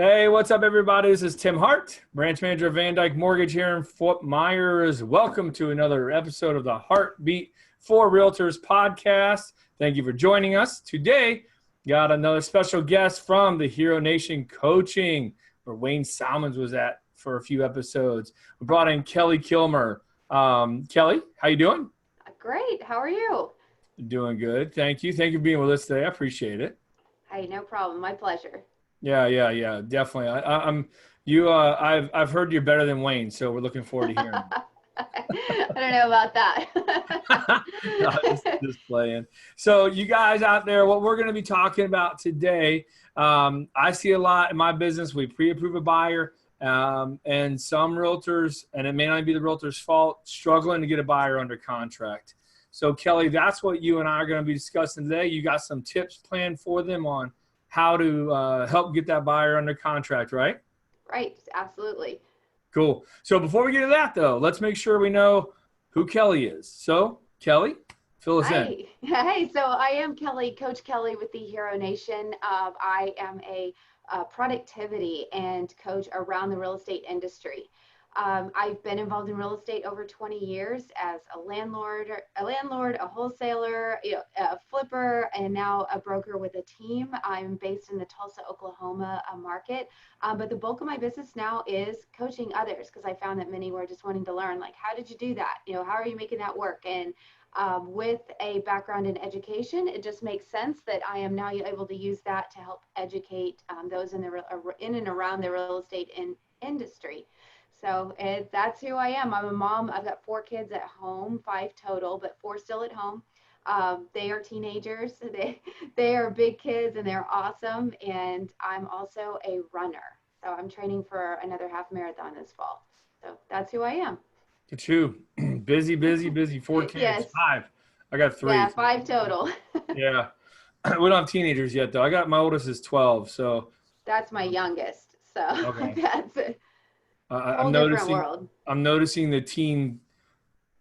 Hey, what's up, everybody? This is Tim Hart, branch manager of VanDyk Mortgage here in Fort Myers. Welcome to another episode of the Heartbeat for Realtors podcast. Thank you for joining us. Today, got another special guest from the Hero Nation Coaching, where Wayne Salmons was at for a few episodes. We brought in Kelly Kilmer. Kelly, how you doing? Great. How are you? Doing good. Thank you. Thank you for being with us today. I appreciate it. Hey, no problem. My pleasure. Yeah, definitely. I've heard you're better than Wayne, so we're looking forward to hearing. I don't know about that. No, just playing. So you guys out there, what we're going to be talking about today, I see a lot in my business. We pre-approve a buyer, and some realtors, and it may not be the realtor's fault, struggling to get a buyer under contract. So Kelly, that's what you and I are going to be discussing today. You got some tips planned for them on how to help get that buyer under contract, right? Right. Absolutely. Cool. So before we get to that, though, let's make sure we know who Kelly is. So, Kelly, fill us in. Hey, so I am Kelly, Coach Kelly with the Hero Nation. I am a productivity and coach around the real estate industry. I've been involved in real estate over 20 years as a landlord, a wholesaler, a flipper, and now a broker with a team. I'm based in the Tulsa, Oklahoma market, but the bulk of my business now is coaching others because I found that many were just wanting to learn, like, how did you do that? How are you making that work? And with a background in education, it just makes sense that I am now able to use that to help educate those in and around the real estate industry. So that's who I am. I'm a mom. I've got 4 kids at home, 5 total, but 4 still at home. They are teenagers. They are big kids and they're awesome. And I'm also a runner. So I'm training for another half marathon this fall. So that's who I am. Get you. Busy. 4 kids, Yes. 5. I got 3. Yeah, 5 total. Yeah. We don't have teenagers yet, though. I got my oldest is 12, so. That's my youngest. So Okay. that's a I'm whole different world. noticing the teen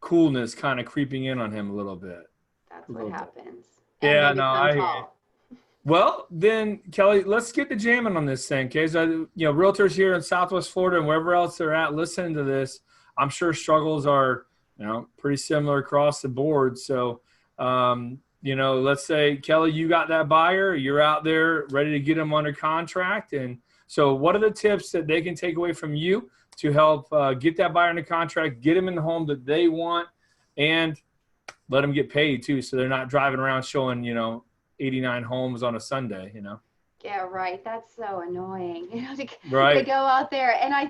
coolness kind of creeping in on him a little bit. That's what happens. And Yeah, they no, become tall. Well, then, Kelly, let's get the jamming on this thing, okay? So, realtors here in Southwest Florida and wherever else they're at listening to this, I'm sure struggles are, pretty similar across the board. So, let's say, Kelly, you got that buyer, you're out there ready to get them under contract. And so what are the tips that they can take away from you to help get that buyer under contract, get them in the home that they want, and let them get paid too, so they're not driving around showing, 89 homes on a Sunday, Yeah, right. That's so annoying, to Right. go out there. And I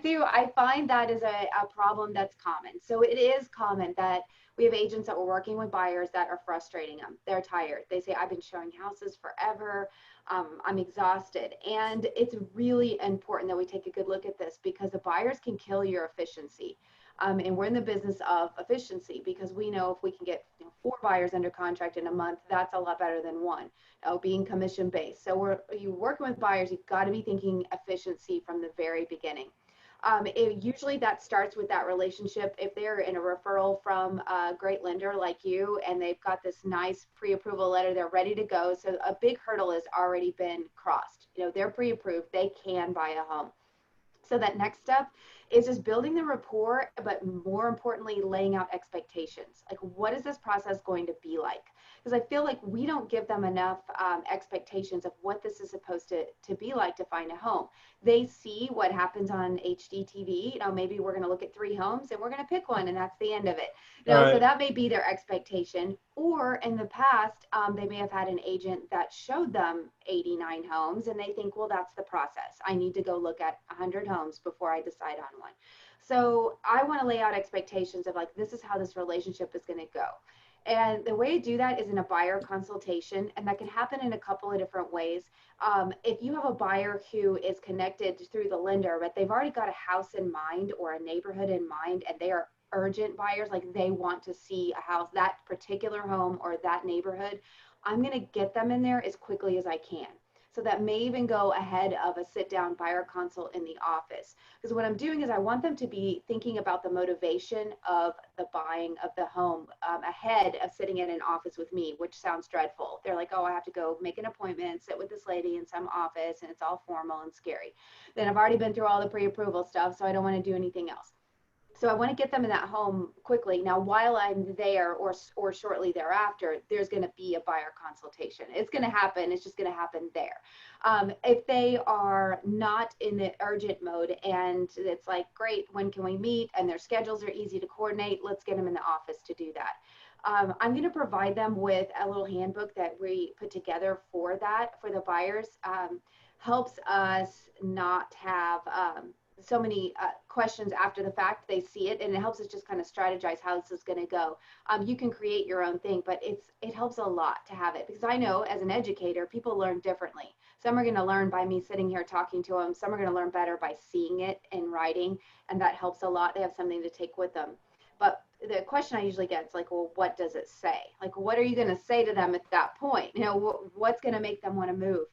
find that is a problem that's common. So it is common that we have agents that we're working with buyers that are frustrating them. They're tired. They say, I've been showing houses forever. I'm exhausted. And it's really important that we take a good look at this because the buyers can kill your efficiency. And we're in the business of efficiency because we know if we can get 4 buyers under contract in a month, that's a lot better than 1. Being commission based. So you working with buyers, you've got to be thinking efficiency from the very beginning. Usually that starts with that relationship. If they're in a referral from a great lender like you and they've got this nice pre-approval letter, they're ready to go. So a big hurdle has already been crossed. They're pre-approved, they can buy a home. So that next step is just building the rapport, but more importantly, laying out expectations. Like, what is this process going to be like? Because I feel like we don't give them enough expectations of what this is supposed to be like to find a home. They see what happens on HDTV. Maybe we're going to look at 3 homes and we're going to pick one and that's the end of it. Right. So that may be their expectation. Or in the past, they may have had an agent that showed them 89 homes and they think, well, that's the process. I need to go look at 100 homes before I decide on one. So I want to lay out expectations of like, this is how this relationship is going to go. And the way to do that is in a buyer consultation, and that can happen in a couple of different ways. If you have a buyer who is connected through the lender, but they've already got a house in mind or a neighborhood in mind, and they are urgent buyers, like they want to see a house, that particular home or that neighborhood, I'm going to get them in there as quickly as I can. So that may even go ahead of a sit down buyer consult in the office. Because what I'm doing is I want them to be thinking about the motivation of the buying of the home ahead of sitting in an office with me, which sounds dreadful. They're like, oh, I have to go make an appointment, sit with this lady in some office, and it's all formal and scary. Then I've already been through all the pre-approval stuff, so I don't want to do anything else. So I want to get them in that home quickly. Now, while I'm there or shortly thereafter, there's going to be a buyer consultation. It's going to happen. It's just going to happen there. If they are not in the urgent mode and it's like, great, when can we meet? And their schedules are easy to coordinate, let's get them in the office to do that. I'm going to provide them with a little handbook that we put together for that, for the buyers. Helps us not have so many questions after the fact. They see it, and it helps us just kind of strategize how this is going to go. You can create your own thing, but it helps a lot to have it, because I know as an educator, people learn differently. Some are going to learn by me sitting here talking to them. Some are going to learn better by seeing it in writing, and that helps a lot. They have something to take with them. But the question I usually get is like, well, what does it say? Like, what are you going to say to them at that point? You know, what's going to make them want to move?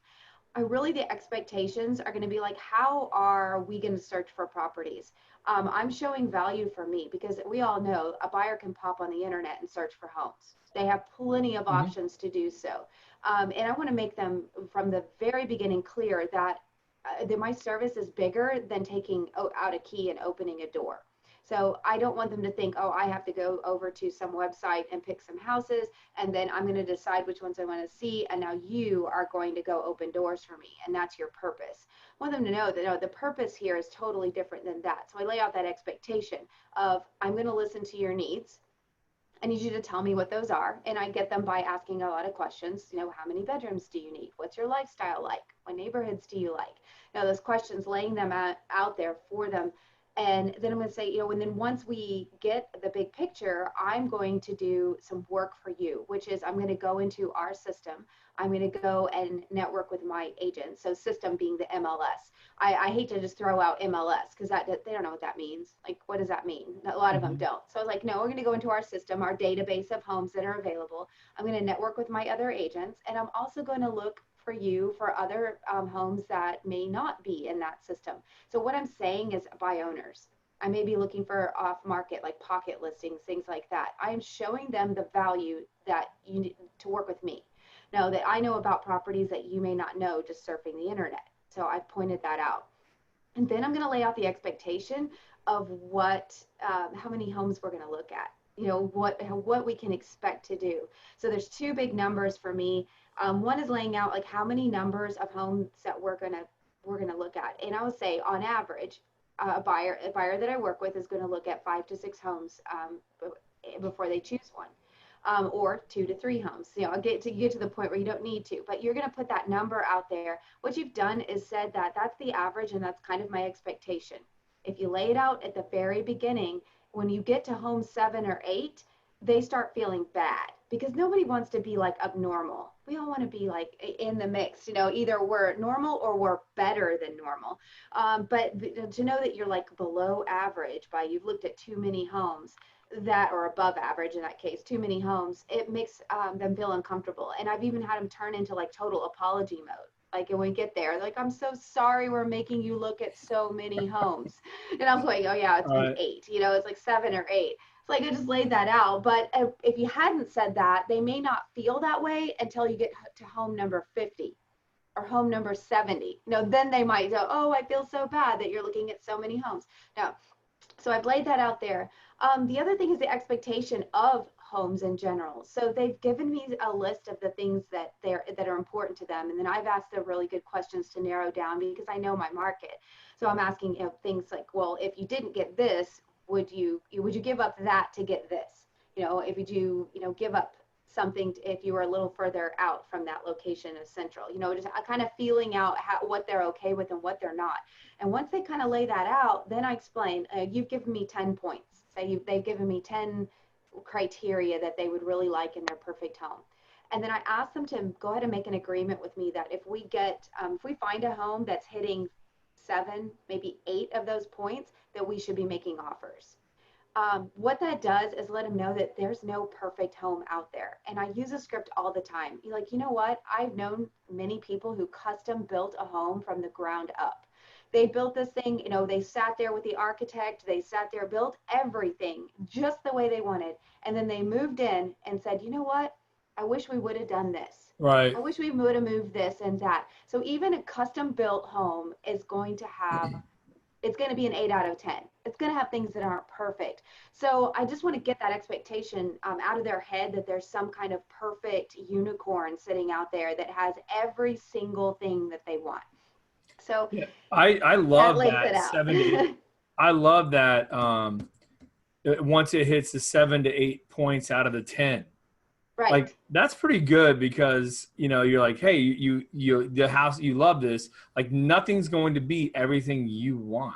Really, the expectations are going to be like, how are we going to search for properties? I'm showing value for me, because we all know a buyer can pop on the internet and search for homes. They have plenty of options to do so. And I want to make them from the very beginning clear that my service is bigger than taking out a key and opening a door. So I don't want them to think, oh, I have to go over to some website and pick some houses, and then I'm going to decide which ones I want to see, and now you are going to go open doors for me, and that's your purpose. I want them to know that, no, the purpose here is totally different than that. So I lay out that expectation of, I'm going to listen to your needs. I need you to tell me what those are, and I get them by asking a lot of questions. You know, how many bedrooms do you need? What's your lifestyle like? What neighborhoods do you like? You know, those questions, laying them out there for them. And then I'm going to say, you know, and then once we get the big picture, I'm going to do some work for you, which is I'm going to go into our system. I'm going to go and network with my agents. So system being the MLS. I hate to just throw out MLS because they don't know what that means. Like, what does that mean? A lot of them don't. So I was like, no, we're going to go into our system, our database of homes that are available. I'm going to network with my other agents, and I'm also going to look for you for other homes that may not be in that system. So what I'm saying is buy owners. I may be looking for off market, like pocket listings, things like that. I am showing them the value that you need to work with me. Now that I know about properties that you may not know just surfing the internet. So I've pointed that out. And then I'm going to lay out the expectation of how many homes we're going to look at. You know, what we can expect to do. So there's two big numbers for me. One is laying out like how many numbers of homes that we're gonna look at, and I would say on average, a buyer that I work with is going to look at 5 to 6 homes before they choose one, or 2 to 3 homes. You know, I'll get to the point where you don't need to, but you're going to put that number out there. What you've done is said that that's the average, and that's kind of my expectation. If you lay it out at the very beginning, when you get to home 7 or 8, they start feeling bad, because nobody wants to be like abnormal. We all want to be like in the mix, you know, either we're normal or we're better than normal. But to know that you're like below average by you've looked at too many homes, that, or above average in that case, too many homes, it makes them feel uncomfortable. And I've even had them turn into like total apology mode. Like, and when we get there, they're like, I'm so sorry we're making you look at so many homes. And I'm like, oh yeah, it's been 8, you know, it's like 7 or 8. It's like I just laid that out. But if you hadn't said that, they may not feel that way until you get to home number 50 or home number 70. You know, then they might go, oh, I feel so bad that you're looking at so many homes. Now, so I've laid that out there. The other thing is the expectation of homes in general. So they've given me a list of the things that are important to them, and then I've asked them really good questions to narrow down, because I know my market. So I'm asking, you know, things like, well, if you didn't get this, would you give up that to get this? You know, if you do, you know, give up something if you were a little further out from that location of central, you know, just kind of feeling out what they're okay with and what they're not. And once they kind of lay that out, then I explain, you've given me 10 points. Say they've given me 10 criteria that they would really like in their perfect home. And then I ask them to go ahead and make an agreement with me that if we find a home that's hitting 7, maybe 8 of those points, that we should be making offers. what that does is let them know that there's no perfect home out there. And I use a script all the time. You're like, you know what? I've known many people who custom built a home from the ground up. They built this thing, you know, they sat there with the architect, they sat there, built everything just the way they wanted. And then they moved in and said, you know what? I wish we would have done this. Right. I wish we would have moved this and that. So even a custom built home is going to have, it's going to be an 8 out of 10. It's going to have things that aren't perfect. So I just want to get that expectation out of their head that there's some kind of perfect unicorn sitting out there that has every single thing that they want. So Yeah. I that love lays it that out. 7 to 8. I love that once it hits the 7 to 8 points out of the 10. Right, Like that's pretty good because you're like, hey, you the house, you love this. Like nothing's going to be everything you want.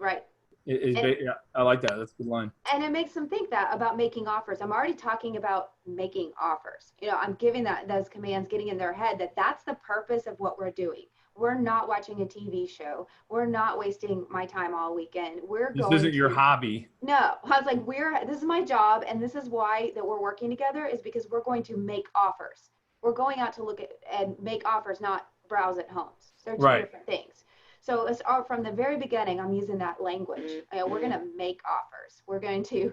right. Yeah, I like that. That's a good line. And it makes them think that about making offers. I'm already talking about making offers. I'm giving those commands, getting in their head that that's the purpose of what we're doing. We're not watching a TV show. We're not wasting my time all weekend. We're This going isn't your to, hobby. no, I was like, this is my job. And this is why that we're working together is because we're going to make offers. We're going out to look at and make offers, not browse at homes. They're two Right. different things. So it's from the very beginning, I'm using that language. We're going to make offers. We're going to,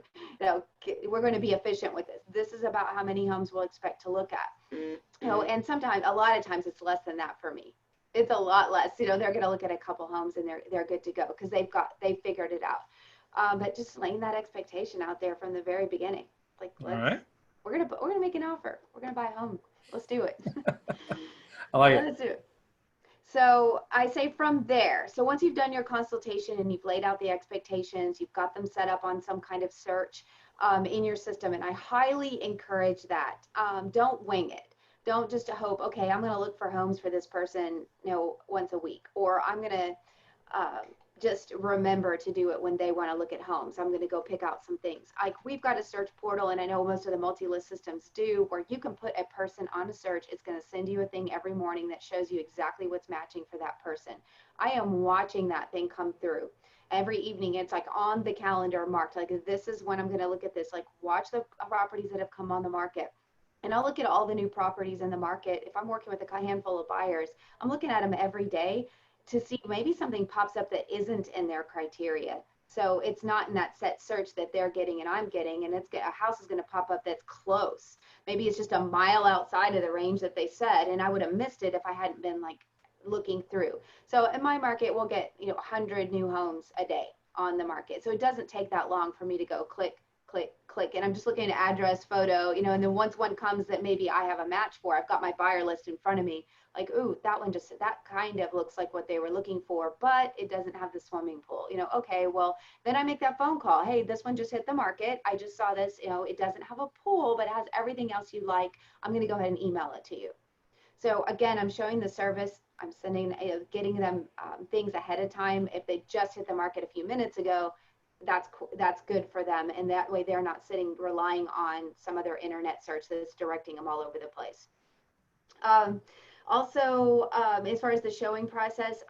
we're going to be efficient with this. This is about how many homes we'll expect to look at. And sometimes, a lot of times, it's less than that for me. It's a lot less. They're going to look at a couple homes and they're good to go because they've figured it out. But just laying that expectation out there from the very beginning, like All right. we're gonna make an offer. We're gonna buy a home. Let's do it. I like it. Let's do it. So I say from there. So once you've done your consultation and you've laid out the expectations, you've got them set up on some kind of search in your system, and I highly encourage that. Don't wing it. Don't just hope, okay, I'm going to look for homes for this person, once a week, or I'm going to just remember to do it when they want to look at homes. I'm going to go pick out some things. Like we've got a search portal, and I know most of the multi-list systems do, where you can put a person on a search. It's going to send you a thing every morning that shows you exactly what's matching for that person. I am watching that thing come through. Every evening, it's like on the calendar marked, like this is when I'm going to look at this. Like watch the properties that have come on the market. And I'll look at all the new properties in the market. If I'm working with a handful of buyers, I'm looking at them every day to see maybe something pops up that isn't in their criteria. So it's not in that set search that they're getting and I'm getting, and a house is going to pop up that's close. Maybe it's just a mile outside of the range that they said, and I would have missed it if I hadn't been like looking through. So in my market, we'll get 100 new homes a day on the market. So it doesn't take that long for me to go click, click, click, and I'm just looking at address, photo, and then once one comes that maybe I have a match for, I've got my buyer list in front of me. Like, ooh, that kind of looks like what they were looking for, but it doesn't have the swimming pool. Okay, well, then I make that phone call. Hey, this one just hit the market. I just saw this, it doesn't have a pool, but it has everything else you like. I'm going to go ahead and email it to you. So again, I'm showing the service. I'm getting them things ahead of time. If they just hit the market a few minutes ago, that's good for them. And that way they're not relying on some other internet search that's directing them all over the place. Also, as far as the showing process,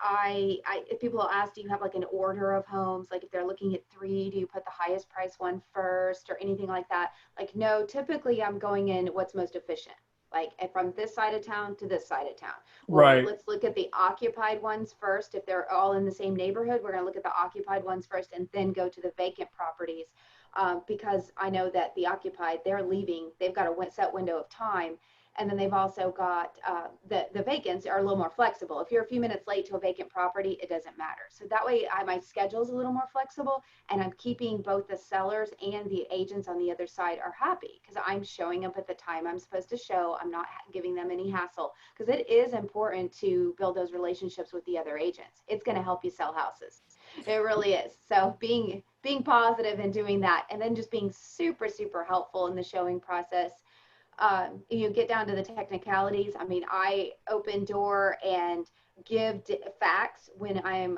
if people ask, do you have like an order of homes? Like if they're looking at 3, do you put the highest price one first or anything like that? Like, no, typically I'm going in what's most efficient. Like from this side of town to this side of town. Or Right. let's look at the occupied ones first. If they're all in the same neighborhood, we're going to look at the occupied ones first and then go to the vacant properties. Because I know that the occupied, they're leaving. They've got a set window of time. And then they've also got the vacants are a little more flexible. If you're a few minutes late to a vacant property, it doesn't matter. So that way my schedule is a little more flexible, and I'm keeping both the sellers and the agents on the other side are happy because I'm showing up at the time I'm supposed to show. I'm not giving them any hassle because it is important to build those relationships with the other agents. It's going to help you sell houses. It really is. So being positive and doing that, and then just being super, super helpful in the showing process. You get down to the technicalities. I mean, I open door and give facts when I'm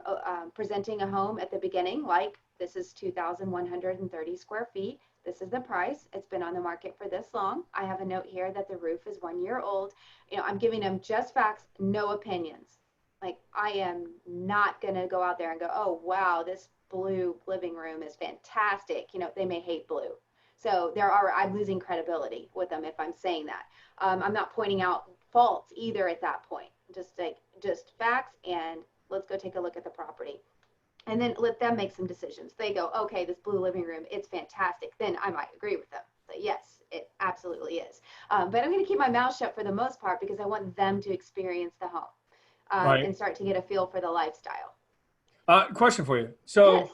presenting a home at the beginning, like this is 2,130 square feet. This is the price. It's been on the market for this long. I have a note here that the roof is 1 year old. I'm giving them just facts, no opinions. Like, I am not going to go out there and go, oh, wow, this blue living room is fantastic. You know, they may hate blue. So I'm losing credibility with them if I'm saying that. I'm not pointing out faults either at that point. Just facts, and let's go take a look at the property. And then let them make some decisions. They go, okay, this blue living room, it's fantastic. Then I might agree with them. But yes, it absolutely is. But I'm going to keep my mouth shut for the most part because I want them to experience the home, Right. and start to get a feel for the lifestyle. Question for you. Yes. So,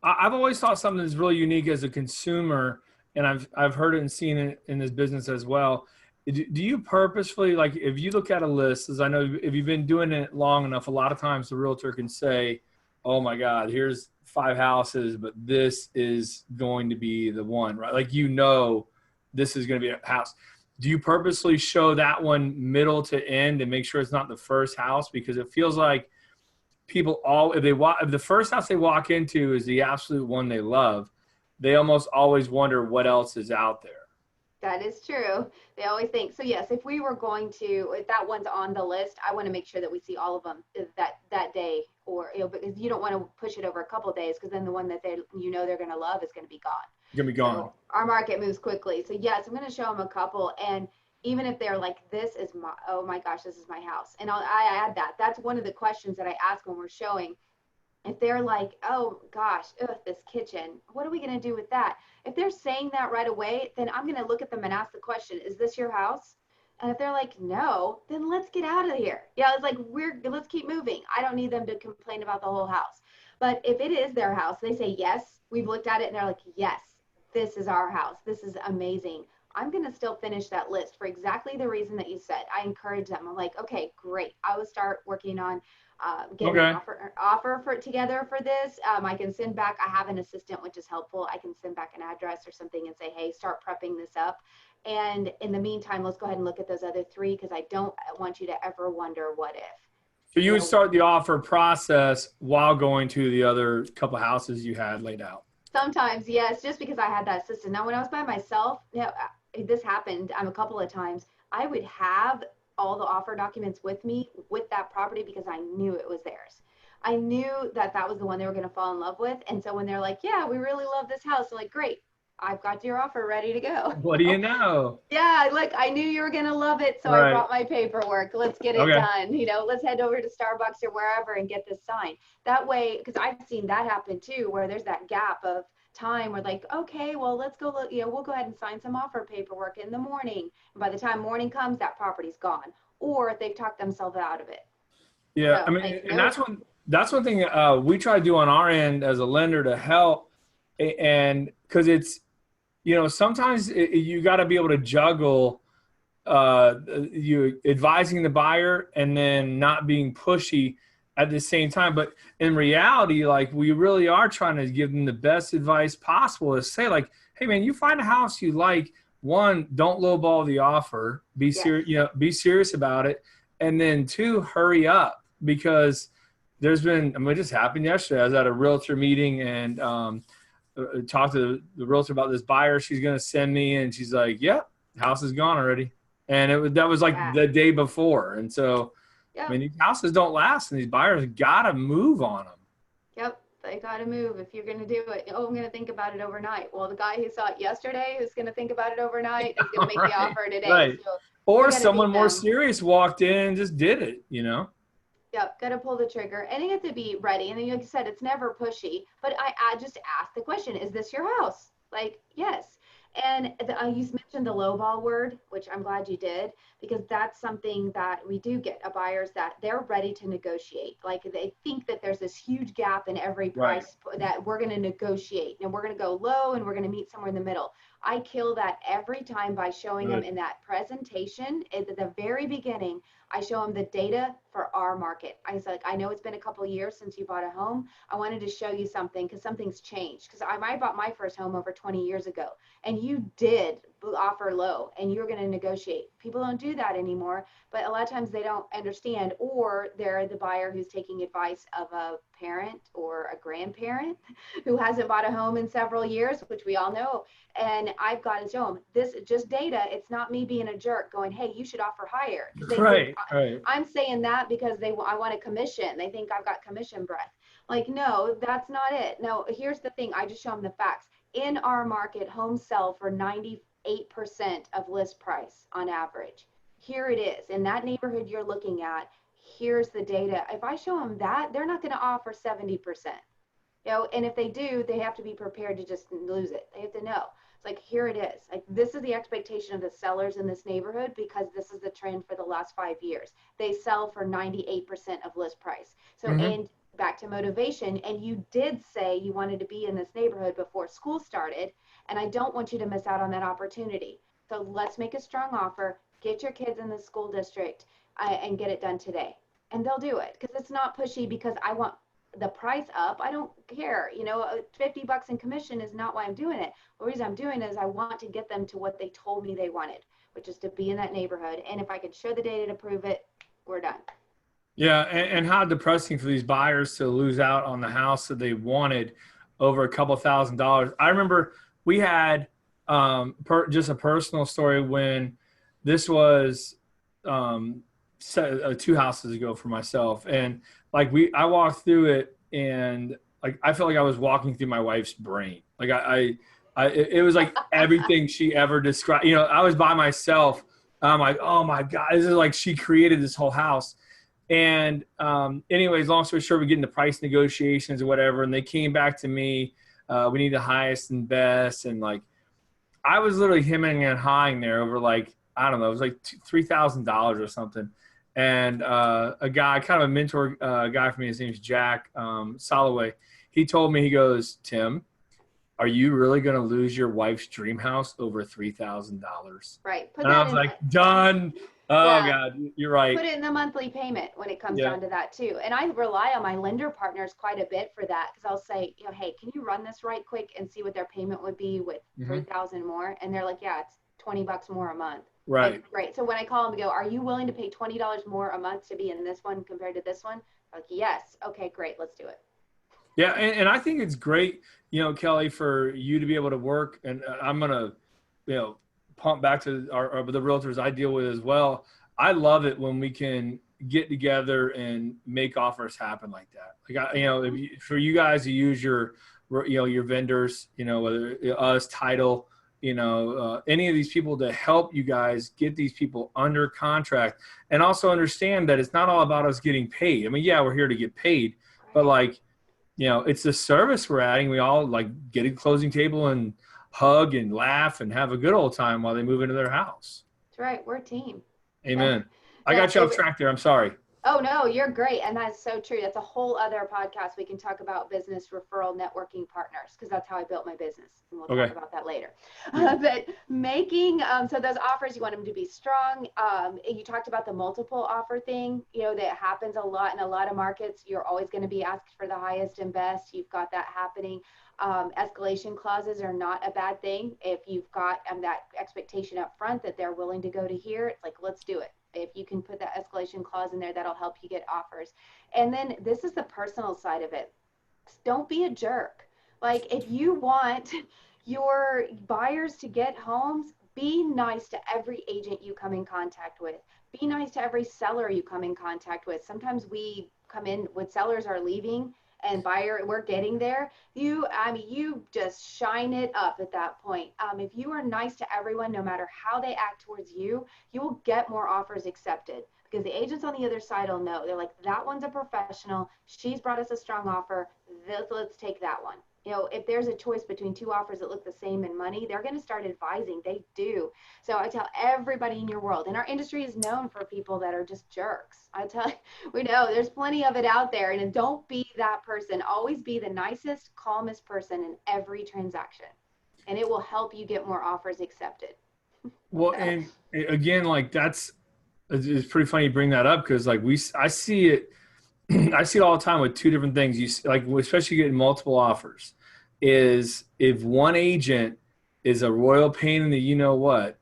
I've always thought something that's really unique as a consumer, and I've heard it and seen it in this business as well. Do you purposefully, like, if you look at a list, as I know if you've been doing it long enough, a lot of times the realtor can say, "Oh my God, here's 5 houses, but this is going to be the one," right? Like, this is going to be a house. Do you purposely show that one middle to end and make sure it's not the first house? Because it feels like people if the first house they walk into is the absolute one they love, they almost always wonder what else is out there. That is true. They always think so. Yes, if we were going to, if that one's on the list, I want to make sure that we see all of them that day, or because you don't want to push it over a couple of days, because then the one that they're going to love is going to be gone. You're gonna be gone. So our market moves quickly. So yes, I'm going to show them a couple, and even if they're like, this is my, oh my gosh, this is my house, and I add that. That's one of the questions that I ask when we're showing. If they're like, oh gosh, ugh, this kitchen, what are we going to do with that? If they're saying that right away, then I'm going to look at them and ask the question, is this your house? And if they're like, no, then let's get out of here. Yeah, it's like, let's keep moving. I don't need them to complain about the whole house. But if it is their house, they say, yes, we've looked at it, and they're like, yes, this is our house. This is amazing. I'm going to still finish that list for exactly the reason that you said. I encourage them. I'm like, okay, great. I will start working on getting an Okay. offer for together for this. I can send back, I have an assistant, which is helpful. I can send back an address or something and say, hey, start prepping this up. And in the meantime, let's go ahead and look at those other three, because I don't want you to ever wonder what if. So you You would know, start the offer process while going to the other couple houses you had laid out. sometimes, yes, just because I had that assistant. Now, when I was by myself, this happened a couple of times. I would have all the offer documents with me with that property because I knew it was theirs. I knew that that was the one they were going to fall in love with. And so when they're like, yeah, we really love this house, I'm like, great, I've got your offer ready to go. What do you know? Yeah, like, I knew you were going to love it. So I Right. brought my paperwork. Let's get it Okay. done. Let's head over to Starbucks or wherever and get this signed. That way, because I've seen that happen too, where there's that gap of time where, like, okay, well, let's go look, we'll go ahead and sign some offer paperwork in the morning. And by the time morning comes, that property's gone, or they've talked themselves out of it. Yeah. I So, mean, like, and nope. that's one thing we try to do on our end as a lender to help, and because it's, sometimes you got to be able to juggle you advising the buyer and then not being pushy at the same time. But in reality, like, we really are trying to give them the best advice possible to say, like, hey man, you find a house you like, one, don't lowball the offer, be Yes. serious, be serious about it. And then two, hurry up, because it just happened yesterday. I was at a realtor meeting and talked to the realtor about this buyer she's going to send me, and she's like, yep, house is gone already. And that was like Yeah. the day before. And so, I Yep. mean, these houses don't last, and these buyers got to move on them. Yep. They got to move if you're going to do it. Oh, I'm going to think about it overnight. Well, the guy who saw it yesterday, who's going to think about it overnight, is going to make the Right. offer today. Right. So we Or got to someone meet more them. serious walked in and just did it. Yep, got to pull the trigger, and you have to be ready. And then, like you said, it's never pushy. But I just ask the question: is this your house? Like, yes. And you mentioned the lowball word, which I'm glad you did, because that's something that we do get buyers that they're ready to negotiate. Like, they think that there's this huge gap in every Right. price that we're going to negotiate, and we're going to go low, and we're going to meet somewhere in the middle. I kill that every time by showing them Good. in that presentation at the very beginning. I show them the data for our market. I was like, I know it's been a couple of years since you bought a home. I wanted to show you something because something's changed. Because I bought my first home over 20 years ago, and you did offer low and you're going to negotiate. People don't do that anymore, but a lot of times they don't understand, or they're the buyer who's taking advice of a parent or a grandparent who hasn't bought a home in several years, which we all know. And I've got to show them this is just data. It's not me being a jerk going, hey, you should offer higher. Because they think I'm saying that because I want a commission. They think I've got commission breath. Like, no, that's not it. No, here's the thing. I just show them the facts. In our market, homes sell for 98% of list price on average. Here it is. In that neighborhood you're looking at, here's the data. If I show them that, they're not going to offer 70%. And if they do, they have to be prepared to just lose it. They have to know. It's like, here it is. Like, this is the expectation of the sellers in this neighborhood because this is the trend for the last 5 years. They sell for 98% of list price. So, and back to motivation, and you did say you wanted to be in this neighborhood before school started, and I don't want you to miss out on that opportunity. So let's make a strong offer, get your kids in the school district, and get it done today. And they'll do it because it's not pushy because I want the price up. I don't care. $50 in commission is not why I'm doing it. The reason I'm doing it is I want to get them to what they told me they wanted, which is to be in that neighborhood. And if I can show the data to prove it, we're done. Yeah, and how depressing for these buyers to lose out on the house that they wanted over a couple $1,000s. I remember we had just a personal story when this was 2 houses ago for myself, and like I walked through it, and like I felt like I was walking through my wife's brain. Like it was like everything she ever described. I was by myself. I'm like, oh my God, this is like she created this whole house. And anyways, long story short, we get into price negotiations or whatever, and they came back to me. We need the highest and best, and like I was literally hemming and hawing there over like, I don't know, it was like $3,000 or something. And a guy, kind of a mentor guy for me, his name's Jack Soloway. He told me, he goes, Tim, are you really going to lose your wife's dream house over $3,000? Right. And I was like, done. Oh, God, you're right. Put it in the monthly payment when it comes down to that, too. And I rely on my lender partners quite a bit for that because I'll say, hey, can you run this right quick and see what their payment would be with $3,000 more? And they're like, yeah, it's $20 more a month. Right. Right. So when I call them and go, are you willing to pay $20 more a month to be in this one compared to this one? I'm like, yes. Okay, great. Let's do it. Yeah. And I think it's great, Kelly, for you to be able to work. And I'm going to, pump back to the realtors I deal with as well. I love it when we can get together and make offers happen like that. Like, for you guys to use your vendors, whether us, title, any of these people to help you guys get these people under contract, and also understand that it's not all about us getting paid. I mean, yeah, we're here to get paid, but like, it's the service we're adding. We all like get a closing table and hug and laugh and have a good old time while they move into their house. That's right. We're a team. Amen. I got you off track there. I'm sorry. Oh, no, you're great. And that's so true. That's a whole other podcast. We can talk about business referral networking partners because that's how I built my business. And we'll talk about that later. Yeah. But making, so those offers, you want them to be strong. You talked about the multiple offer thing, that happens a lot in a lot of markets. You're always going to be asked for the highest and best. You've got that happening. Escalation clauses are not a bad thing. If you've got that expectation up front that they're willing to go to here, it's like, let's do it. If you can put that escalation clause in there, that'll help you get offers. And then this is the personal side of it. Don't be a jerk. Like, if you want your buyers to get homes, be nice to every agent you come in contact with. Be nice to every seller you come in contact with. Sometimes we come in with sellers are leaving and we're getting there. You just shine it up at that point. If you are nice to everyone, no matter how they act towards you, you will get more offers accepted because the agents on the other side will know. They're like, that one's a professional. She's brought us a strong offer. Let's take that one. If there's a choice between two offers that look the same in money, they're going to start advising. They do. So I tell everybody in your world, and our industry is known for people that are just jerks. I tell you, we know there's plenty of it out there, and don't be that person. Always be the nicest, calmest person in every transaction, and it will help you get more offers accepted. Well, and again, like it's pretty funny you bring that up because like I see it. I see it all the time with two different things. You like, especially getting multiple offers, is if one agent is a royal pain in the you-know-what,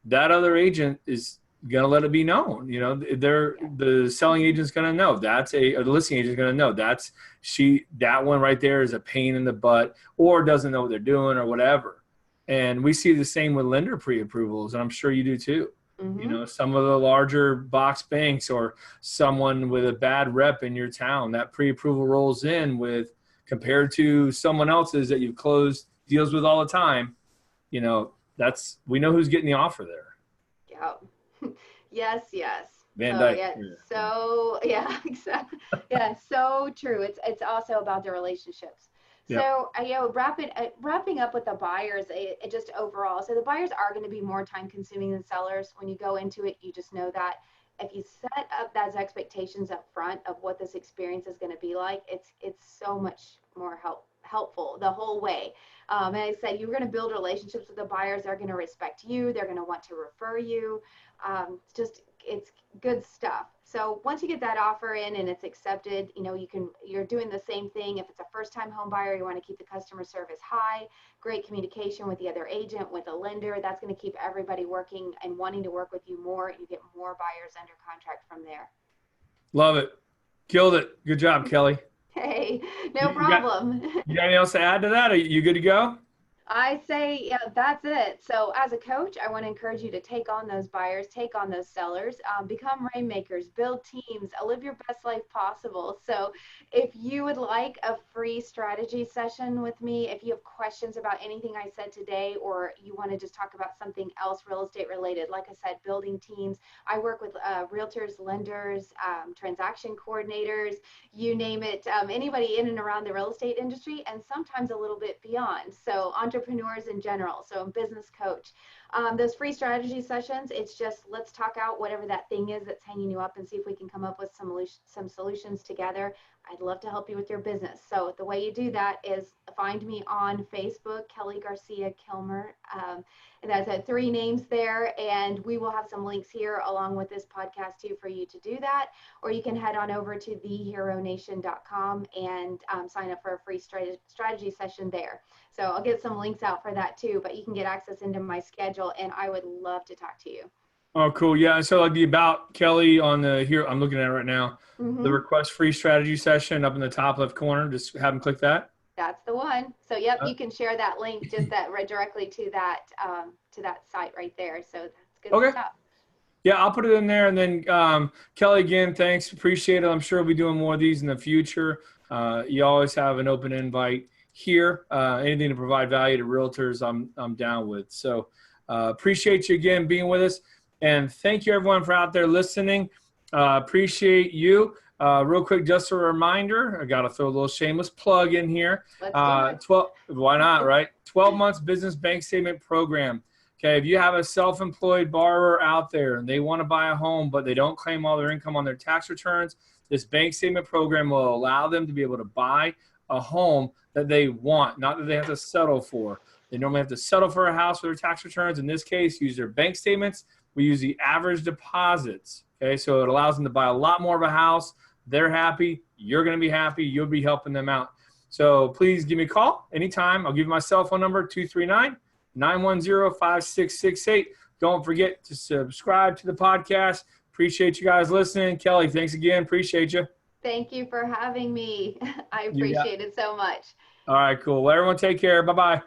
that other agent is going to let it be known. You know, the selling agent's going to know. Or the listing agent's going to know. That one right there is a pain in the butt or doesn't know what they're doing or whatever. And we see the same with lender pre-approvals, and I'm sure you do too. Mm-hmm. You know, some of the larger box banks or someone with a bad rep in your town, that pre-approval rolls in with, compared to someone else's that you've closed deals with all the time, you know, we know who's getting the offer there. Yeah. Yes. VanDyk. Exactly. Yeah, so true. It's also about the relationships. Yep. So, wrapping up with the buyers, just overall. So the buyers are going to be more time consuming than sellers. When you go into it, you just know that. If you set up those expectations up front of what this experience is going to be like, it's so much more helpful the whole way. And I said, you're going to build relationships with the buyers. They're going to respect you. They're going to want to refer you. It's good stuff. So once you get that offer in and it's accepted, you know, you're doing the same thing. If it's a first-time home buyer, you want to keep the customer service high, great communication with the other agent, with the lender. That's going to keep everybody working and wanting to work with you more. You get more buyers under contract from there. Love it. Killed it. Good job, Kelly. Hey, no problem. You got anything else to add to that? Are you good to go? I say, yeah, that's it. So as a coach, I want to encourage you to take on those buyers, take on those sellers, become rainmakers, build teams, live your best life possible. So if you would like a free strategy session with me, if you have questions about anything I said today, or you want to just talk about something else real estate related, like I said, building teams, I work with realtors, lenders, transaction coordinators, you name it, anybody in and around the real estate industry, and sometimes a little bit beyond. So entrepreneurs in general, so I'm business coach. Those free strategy sessions, it's just let's talk out whatever that thing is that's hanging you up and see if we can come up with some solutions together. I'd love to help you with your business. So the way you do that is find me on Facebook, Kelly Garcia Kilmer. That's 3 names there, and we will have some links here along with this podcast too for you to do that. Or you can head on over to theheronation.com and sign up for a free strategy session there. So I'll get some links out for that too, but you can get access into my schedule, and I would love to talk to you. Oh, cool. Yeah. So like the About Kelly on here, I'm looking at it right now. Mm-hmm. The request free strategy session up in the top left corner. Just have them click that. That's the one. So yep, you can share that link just directly to that site right there. So that's good stuff. Yeah, I'll put it in there. And then Kelly, again, thanks. Appreciate it. I'm sure we'll be doing more of these in the future. You always have an open invite here. Anything to provide value to realtors, I'm down with. So appreciate you again being with us. And thank you everyone for out there listening. Appreciate you. Real quick, just a reminder, I got to throw a little shameless plug in here. Let's do it. Why not, right? 12 months business bank statement program. Okay, if you have a self-employed borrower out there and they want to buy a home, but they don't claim all their income on their tax returns, this bank statement program will allow them to be able to buy a home that they want, not that they have to settle for. They normally have to settle for a house for their tax returns. In this case, use their bank statements. We use the average deposits. Okay, so it allows them to buy a lot more of a house. They're happy. You're going to be happy. You'll be helping them out. So please give me a call anytime. I'll give you my cell phone number, 239-910-5668. Don't forget to subscribe to the podcast. Appreciate you guys listening. Kelly, thanks again. Appreciate you. Thank you for having me. I appreciate it so much. All right, cool. Well, everyone take care. Bye-bye.